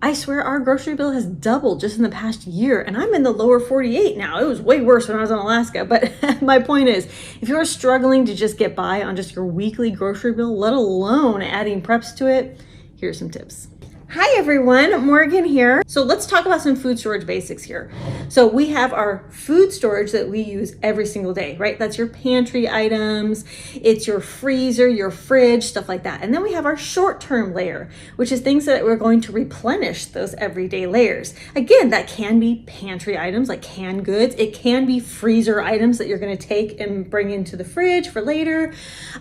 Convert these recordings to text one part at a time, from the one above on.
I swear our grocery bill has doubled just in the past year, and I'm in the lower 48 now. It was way worse when I was in Alaska, but my point is, if you're struggling to just get by on just your weekly grocery bill, let alone adding preps to it, here's some tips. Hi everyone, Morgan here. So let's talk about some food storage basics here. So we have our food storage that we use every single day, right? That's your pantry items, it's your freezer, your fridge, stuff like that. And then we have our short-term layer, which is things that we're going to replenish those everyday layers. Again, that can be pantry items like canned goods. It can be freezer items that you're going to take and bring into the fridge for later.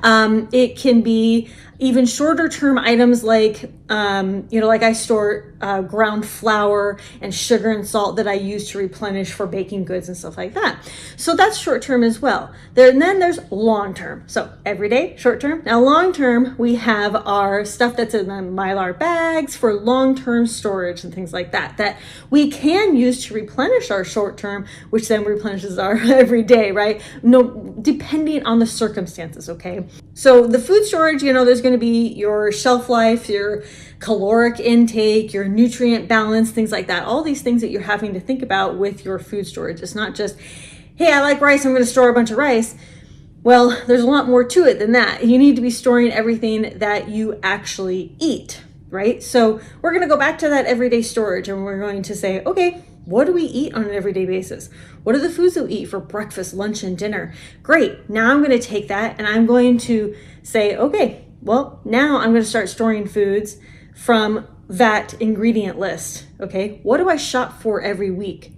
It can be even shorter term items like, like I store ground flour and sugar and salt that I use to replenish for baking goods and stuff like that. So that's short term as well. And then there's long term. So every day, short term. Now long term, we have our stuff that's in the Mylar bags for long term storage and things like that, that we can use to replenish our short term, which then replenishes our everyday, right? No, depending on the circumstances, okay? So the food storage, there's going to be your shelf life, your caloric intake, your nutrient balance, things like that. All these things that you're having to think about with your food storage. It's not just, hey, I like rice, I'm going to store a bunch of rice. Well, there's a lot more to it than that. You need to be storing everything that you actually eat, right? So we're going to go back to that everyday storage and we're going to say, okay, what do we eat on an everyday basis? What are the foods that we eat for breakfast, lunch, and dinner? Great. Now I'm going to take that and I'm going to say, okay, well, now I'm going to start storing foods from that ingredient list. Okay. What do I shop for every week?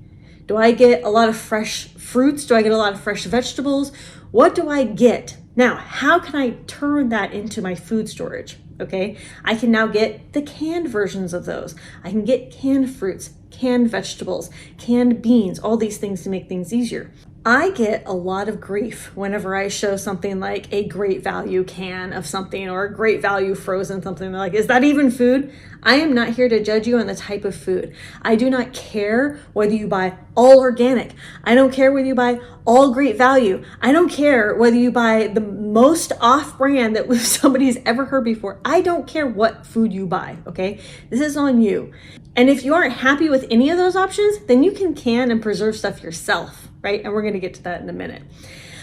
Do I get a lot of fresh fruits? Do I get a lot of fresh vegetables? What do I get? Now, how can I turn that into my food storage? Okay. I can now get the canned versions of those. I can get canned fruits, canned vegetables, canned beans, all these things to make things easier. I get a lot of grief whenever I show something like a great value can of something or a great value frozen something. They're like, is that even food? I am not here to judge you on the type of food. I do not care whether you buy all organic. I don't care whether you buy all great value. I don't care whether you buy the most off-brand that somebody's ever heard before. I don't care what food you buy, okay? This is on you. And if you aren't happy with any of those options, then you can and preserve stuff yourself, right? And we're going to get to that in a minute.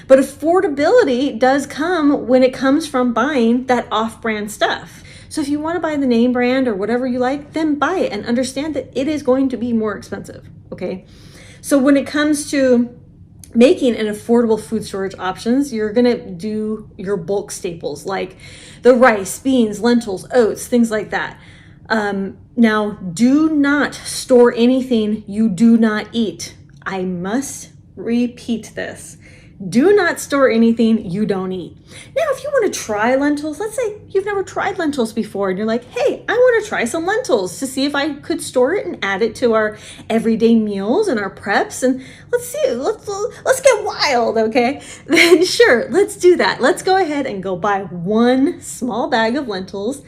But affordability does come when it comes from buying that off-brand stuff. So if you want to buy the name brand or whatever you like, then buy it and understand that it is going to be more expensive, okay? So when it comes to making an affordable food storage options, you're going to do your bulk staples like the rice, beans, lentils, oats, things like that. Now, do not store anything you do not eat. I must repeat this. Do not store anything you don't eat. Now, if you want to try lentils, let's say you've never tried lentils before and you're like, hey, I want to try some lentils to see if I could store it and add it to our everyday meals and our preps. And let's see, let's get wild, okay? Then sure, let's do that. Let's go ahead and go buy one small bag of lentils,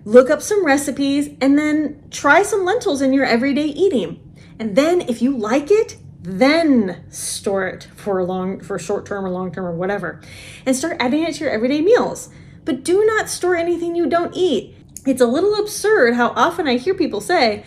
look up some recipes, and then try some lentils in your everyday eating. And then if you like it, then store it for short term or long term or whatever, and start adding it to your everyday meals. But do not store anything you don't eat. It's a little absurd how often I hear people say,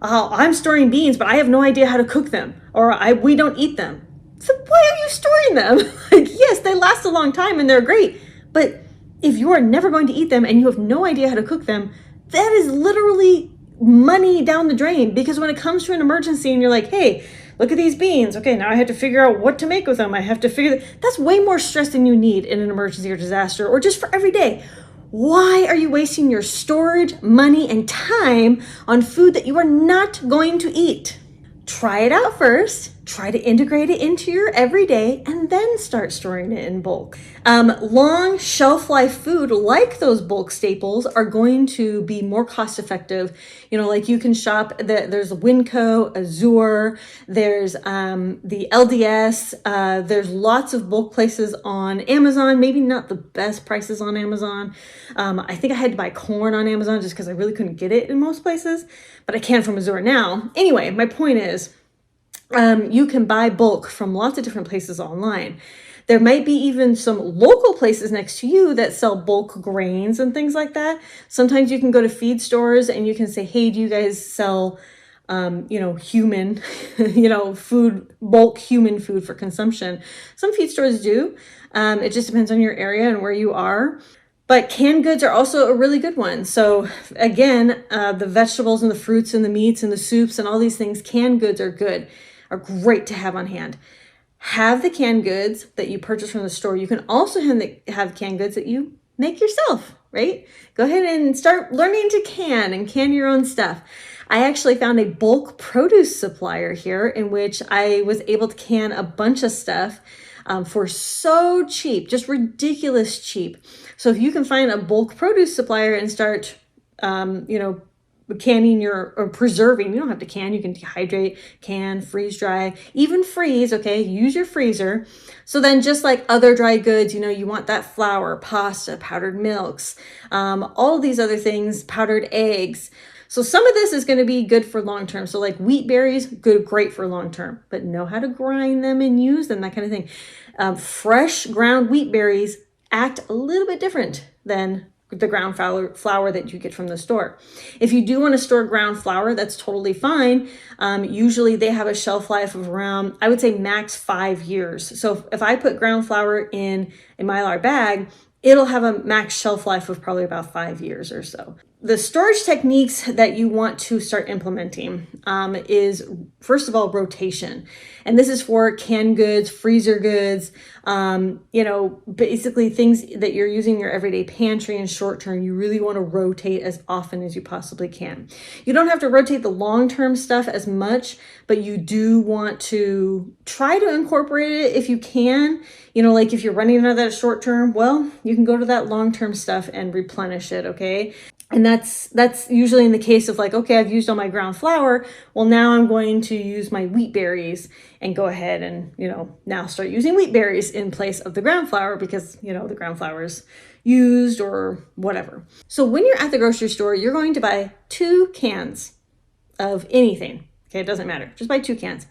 oh, I'm storing beans, but I have no idea how to cook them, or we don't eat them. So why are you storing them? Like, yes, they last a long time and they're great, but if you are never going to eat them and you have no idea how to cook them, that is literally money down the drain. Because when it comes to an emergency and you're like, hey, look at these beans. Okay, now I have to figure out what to make with them. I have to that's way more stress than you need in an emergency or disaster or just for every day. Why are you wasting your storage, money, and time on food that you are not going to eat? Try it out first. Try to integrate it into your everyday and then start storing it in bulk. Long shelf life food like those bulk staples are going to be more cost effective. Like you can shop, there's Winco, Azure, there's the LDS, there's lots of bulk places on Amazon, maybe not the best prices on Amazon. I think I had to buy corn on Amazon just because I really couldn't get it in most places, but I can from Azure now. Anyway, my point is, You can buy bulk from lots of different places online. There might be even some local places next to you that sell bulk grains and things like that. Sometimes you can go to feed stores and you can say, hey, do you guys sell, human, food, bulk human food for consumption? Some feed stores do. It just depends on your area and where you are. But canned goods are also a really good one. So again, the vegetables and the fruits and the meats and the soups and all these things, canned goods are great to have on hand. Have the canned goods that you purchase from the store. You can also have canned goods that you make yourself, right? Go ahead and start learning to can your own stuff. I actually found a bulk produce supplier here in which I was able to can a bunch of stuff for so cheap, just ridiculous cheap. So if you can find a bulk produce supplier and start, canning or preserving, you don't have to can, you can dehydrate, can, freeze dry, even freeze, okay? Use your freezer. So then just like other dry goods, you want that flour, pasta, powdered milks, all these other things, powdered eggs. So some of this is going to be good for long term. So like wheat berries, great for long term, but know how to grind them and use them, that kind of thing. Fresh ground wheat berries act a little bit different than the ground flour that you get from the store. If you do want to store ground flour, that's totally fine. Usually they have a shelf life of around, I would say max 5 years. So if I put ground flour in a Mylar bag, it'll have a max shelf life of probably about 5 years or so. The storage techniques that you want to start implementing is, first of all, rotation. And this is for canned goods, freezer goods, basically things that you're using in your everyday pantry and short term. You really want to rotate as often as you possibly can. You don't have to rotate the long-term stuff as much, but you do want to try to incorporate it if you can. Like if you're running out of that short term, well, you can go to that long-term stuff and replenish it, okay? And that's usually in the case of like, okay, I've used all my ground flour. Well, now I'm going to use my wheat berries and go ahead and, now start using wheat berries in place of the ground flour because, the ground flour is used or whatever. So when you're at the grocery store, you're going to buy 2 cans of anything. Okay, it doesn't matter. Just buy 2 cans.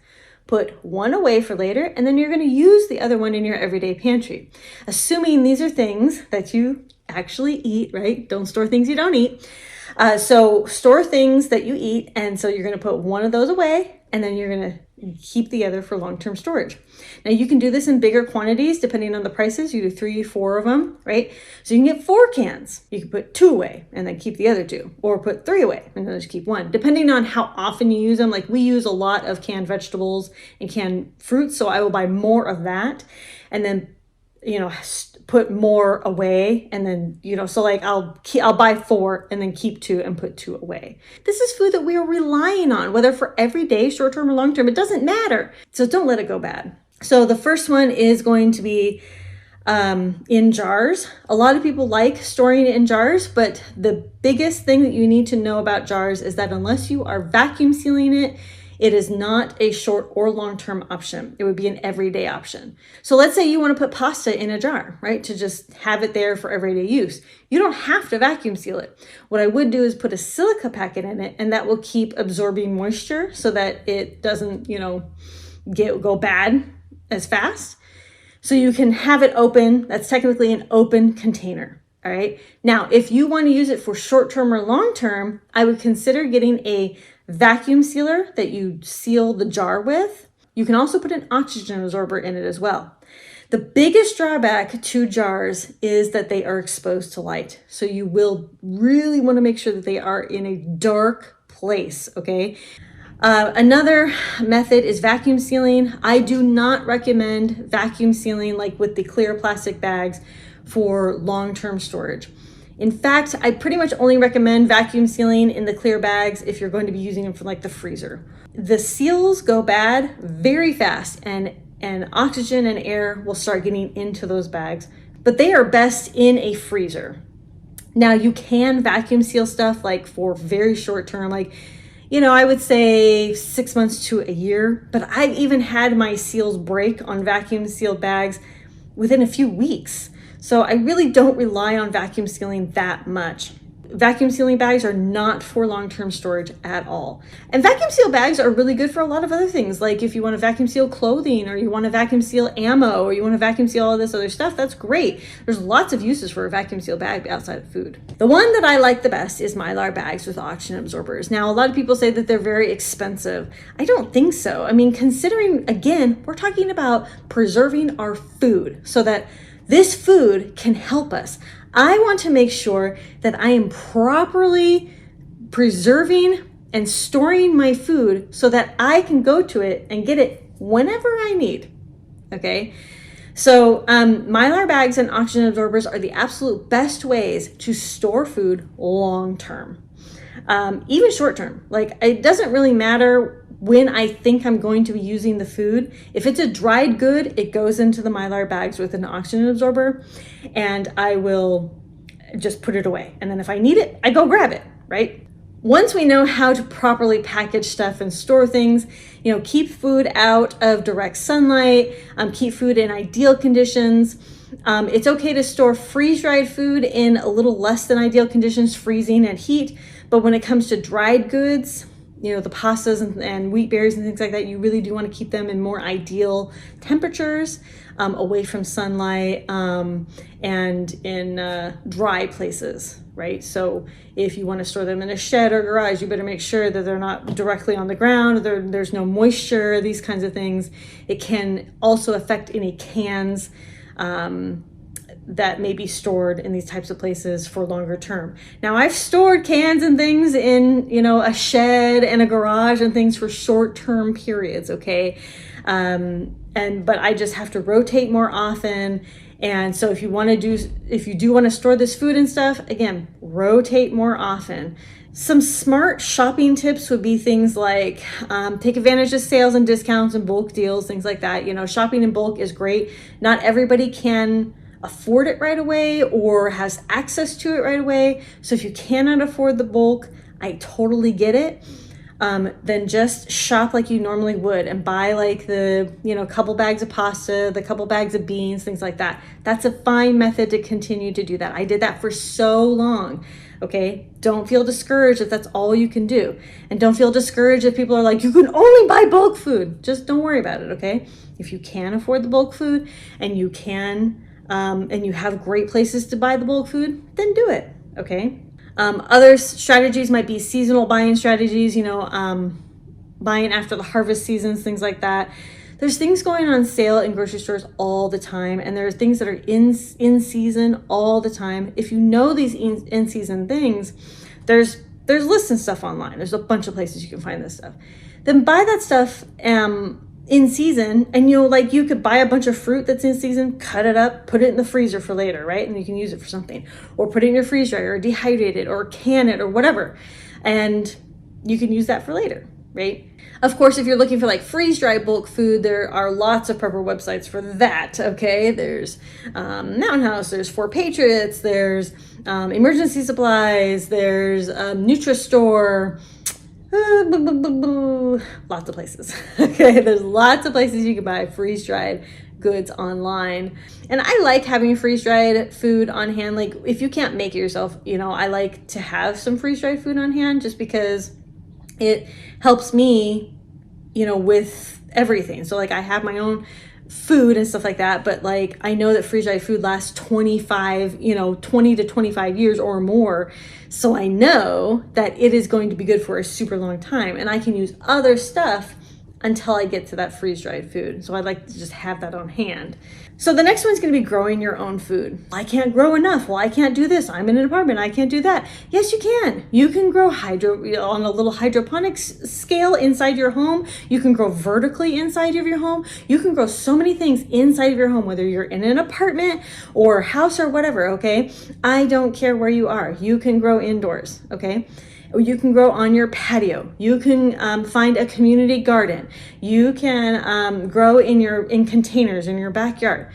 Put one away for later, and then you're going to use the other one in your everyday pantry. Assuming these are things that you actually eat, right? Don't store things you don't eat. So store things that you eat, and so you're going to put one of those away, and then you're going to keep the other for long-term storage. Now you can do this in bigger quantities depending on the prices. You do 3, 4 of them, right? So you can get 4 cans. You can put 2 away and then keep the other 2, or put 3 away and then just keep 1, depending on how often you use them. Like we use a lot of canned vegetables and canned fruits, so I will buy more of that and then put more away, and then so like I'll buy 4 and then keep 2 and put 2 away. This is food that we are relying on, whether for every day, short term or long term, it doesn't matter. So don't let it go bad. So the first one is going to be in jars. A lot of people like storing it in jars, but the biggest thing that you need to know about jars is that unless you are vacuum sealing it, it is not a short or long-term option. It would be an everyday option. So let's say you want to put pasta in a jar, right? To just have it there for everyday use. You don't have to vacuum seal it. What I would do is put a silica packet in it, and that will keep absorbing moisture so that it doesn't, go bad as fast. So you can have it open. That's technically an open container. All right. Now, if you want to use it for short-term or long-term, I would consider getting a vacuum sealer that you seal the jar with. You can also put an oxygen absorber in it as well. The biggest drawback to jars is that they are exposed to light. So you will really want to make sure that they are in a dark place, okay? Another method is vacuum sealing. I do not recommend vacuum sealing like with the clear plastic bags for long-term storage. In fact, I pretty much only recommend vacuum sealing in the clear bags if you're going to be using them for like the freezer. The seals go bad very fast, and oxygen and air will start getting into those bags, but they are best in a freezer. Now you can vacuum seal stuff like for very short term, like, I would say 6 months to a year, but I've even had my seals break on vacuum sealed bags within a few weeks. So I really don't rely on vacuum sealing that much. vacuum sealing bags are not for long-term storage at all. And vacuum seal bags are really good for a lot of other things. Like if you want to vacuum seal clothing, or you want to vacuum seal ammo, or you want to vacuum seal all this other stuff, that's great. There's lots of uses for a vacuum seal bag outside of food. The one that I like the best is Mylar bags with oxygen absorbers. Now, a lot of people say that they're very expensive. I don't think so. I mean, considering, again, we're talking about preserving our food so that this food can help us. I want to make sure that I am properly preserving and storing my food so that I can go to it and get it whenever I need. Okay? So Mylar bags and oxygen absorbers are the absolute best ways to store food long term. Even short term. Like, it doesn't really matter when I think I'm going to be using the food. If it's a dried good, it goes into the Mylar bags with an oxygen absorber, and I will just put it away. And then if I need it, I go grab it, right? Once we know how to properly package stuff and store things, keep food out of direct sunlight, keep food in ideal conditions. It's okay to store freeze-dried food in a little less than ideal conditions, freezing at heat. But when it comes to dried goods, the pastas and wheat berries and things like that, you really do want to keep them in more ideal temperatures, away from sunlight, and in dry places, right? So if you want to store them in a shed or garage, you better make sure that they're not directly on the ground, there's no moisture, these kinds of things. It can also affect any cans that may be stored in these types of places for longer term. Now, I've stored cans and things in, a shed and a garage and things for short-term periods, okay? But I just have to rotate more often. And so if you do want to store this food and stuff, again, rotate more often. Some smart shopping tips would be things like take advantage of sales and discounts and bulk deals, things like that. Shopping in bulk is great. Not everybody can afford it right away or has access to it right away. So if you cannot afford the bulk, I totally get it. Then just shop like you normally would and buy like the, couple bags of pasta, the couple bags of beans, things like that. That's a fine method to continue to do that. I did that for so long. Okay. Don't feel discouraged if that's all you can do. And don't feel discouraged if people are like, you can only buy bulk food. Just don't worry about it. Okay. If you can afford the bulk food and you can, and you have great places to buy the bulk food, then do it, okay? Other strategies might be seasonal buying strategies, buying after the harvest seasons, things like that. There's things going on sale in grocery stores all the time, and there are things that are in season all the time. If you know these in season things, there's lists and stuff online. There's a bunch of places you can find this stuff. Then buy that stuff in season, and you could buy a bunch of fruit that's in season, cut it up, put it in the freezer for later, right? And you can use it for something, or put it in your freeze dryer, or dehydrate it, or can it, or whatever, and you can use that for later, right? Of course, if you're looking for like freeze dry bulk food, there are lots of prepper websites for that. Okay, there's Mountain House, there's Four Patriots, there's Emergency Supplies, there's NutriStore. Lots of places. Okay, there's lots of places you can buy freeze-dried goods online. And I like having freeze-dried food on hand. Like, if you can't make it yourself, I like to have some freeze-dried food on hand just because it helps me, with everything. So like, I have my own food and stuff like that, but like, I know that freeze-dried food lasts 20 to 25 years or more. So I know that it is going to be good for a super long time, and I can use other stuff until I get to that freeze-dried food. So I'd like to just have that on hand. So the next one's gonna be growing your own food. I can't grow enough. Well, I can't do this. I'm in an apartment. I can't do that. Yes, you can. You can grow on a little hydroponics scale inside your home. You can grow vertically inside of your home. You can grow so many things inside of your home, whether you're in an apartment or house or whatever, okay? I don't care where you are. You can grow indoors, okay? You can grow on your patio. You can find a community garden. You can grow in containers in your backyard.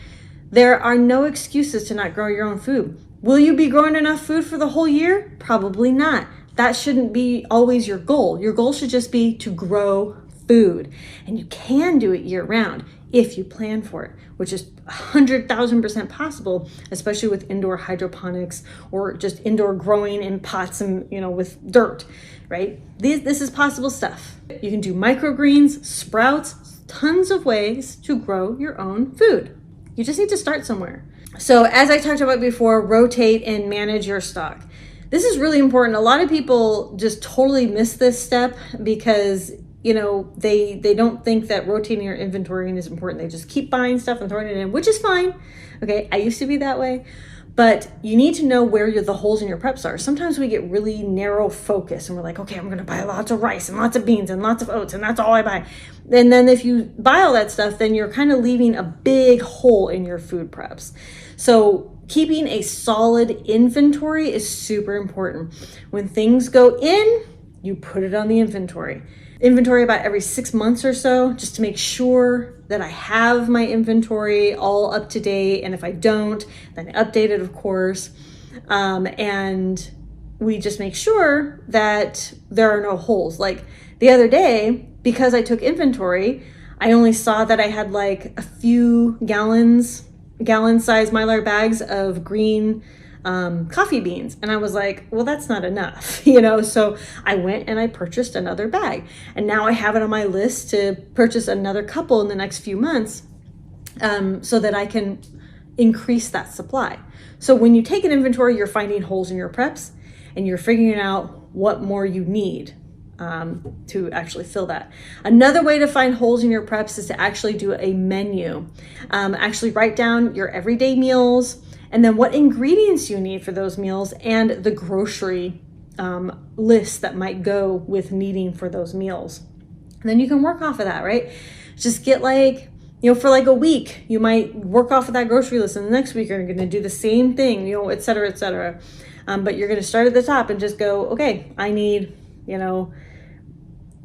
There are no excuses to not grow your own food. Will you be growing enough food for the whole year? Probably not. That shouldn't be always your goal. Your goal should just be to grow food. And you can do it year round. if you plan for it, which is 100,000% possible, especially with indoor hydroponics or just indoor growing in pots and, with dirt, right? This is possible stuff. You can do microgreens, sprouts, tons of ways to grow your own food. You just need to start somewhere. So as I talked about before, rotate and manage your stock. This is really important. A lot of people just totally miss this step because they don't think that rotating your inventory is important. They just keep buying stuff and throwing it in, which is fine. Okay, I used to be that way. But you need to know where the holes in your preps are. Sometimes we get really narrow focus and we're like, okay, I'm going to buy lots of rice and lots of beans and lots of oats and that's all I buy. And then if you buy all that stuff, then you're kind of leaving a big hole in your food preps. So keeping a solid inventory is super important. When things go in, you put it on the inventory. Inventory about every 6 months or so, just to make sure that I have my inventory all up to date. And if I don't, then I update it, of course. And we just make sure that there are no holes. Like the other day, because I took inventory, I only saw that I had like a few gallon-size Mylar bags of green coffee beans. And I was like, well, that's not enough, so I went and I purchased another bag. And now I have it on my list to purchase another couple in the next few months so that I can increase that supply. So when you take an inventory, you're finding holes in your preps and you're figuring out what more you need to actually fill that. Another way to find holes in your preps is to actually do a menu. Actually write down your everyday meals, and then what ingredients you need for those meals and the grocery list that might go with needing for those meals. And then you can work off of that, right? Just get for like a week, you might work off of that grocery list, and the next week you're going to do the same thing, et cetera, et cetera. But you're going to start at the top and just go, okay, I need,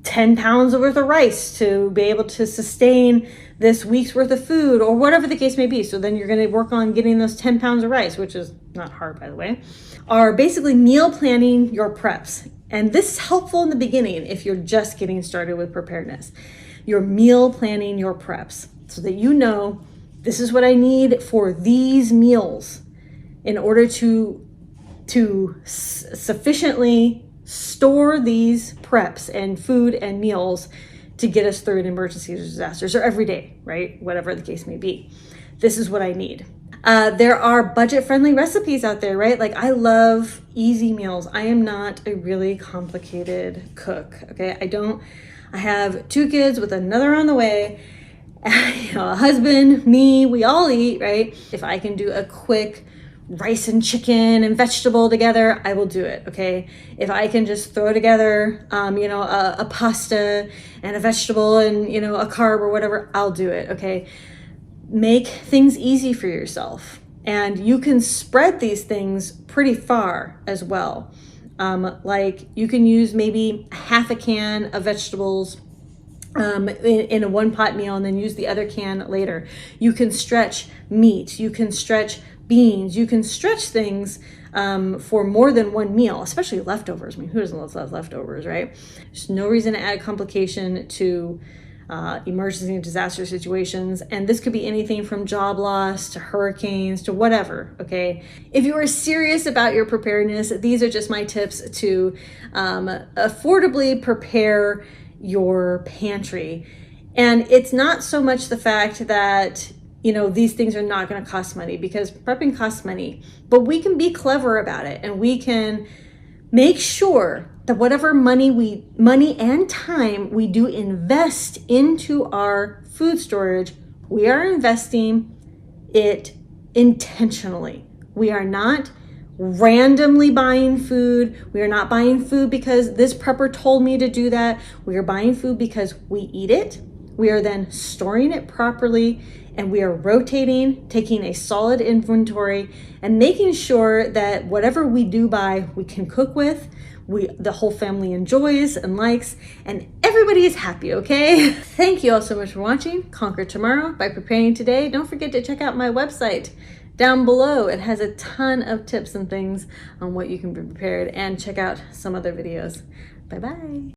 10 pounds worth of rice to be able to sustain this week's worth of food, or whatever the case may be. So then you're going to work on getting those 10 pounds of rice, which is not hard, by the way, are basically meal planning your preps. And this is helpful in the beginning if you're just getting started with preparedness. You're meal planning your preps so that this is what I need for these meals in order to sufficiently store these preps and food and meals to get us through an emergencies or disasters, or every day, right? Whatever the case may be. This is what I need. There are budget-friendly recipes out there, right? Like I love easy meals. I am not a really complicated cook, okay? I have 2 kids with another on the way, a husband, me, we all eat, right? If I can do a quick rice and chicken and vegetable together, I will do it, okay? If I can just throw together, a pasta and a vegetable and, a carb or whatever, I'll do it, okay? Make things easy for yourself. And you can spread these things pretty far as well. Like you can use maybe half a can of vegetables in a 1-pot meal and then use the other can later. You can stretch meat, you can stretch beans, you can stretch things for more than one meal, especially leftovers. I mean, who doesn't love leftovers, right? There's no reason to add complication to emergency and disaster situations. And this could be anything from job loss to hurricanes to whatever, okay? If you are serious about your preparedness, these are just my tips to affordably prepare your pantry. And it's not so much the fact that these things are not going to cost money, because prepping costs money, but we can be clever about it and we can make sure that whatever money and time we do invest into our food storage, we are investing it intentionally. We are not randomly buying food. We are not buying food because this prepper told me to do that. We are buying food because we eat it. We are then storing it properly, and we are rotating, taking a solid inventory and making sure that whatever we do buy, we can cook with, the whole family enjoys and likes, and everybody is happy, okay? Thank you all so much for watching Conquer Tomorrow by Preparing Today. Don't forget to check out my website down below. It has a ton of tips and things on what you can be prepared, and check out some other videos. Bye-bye.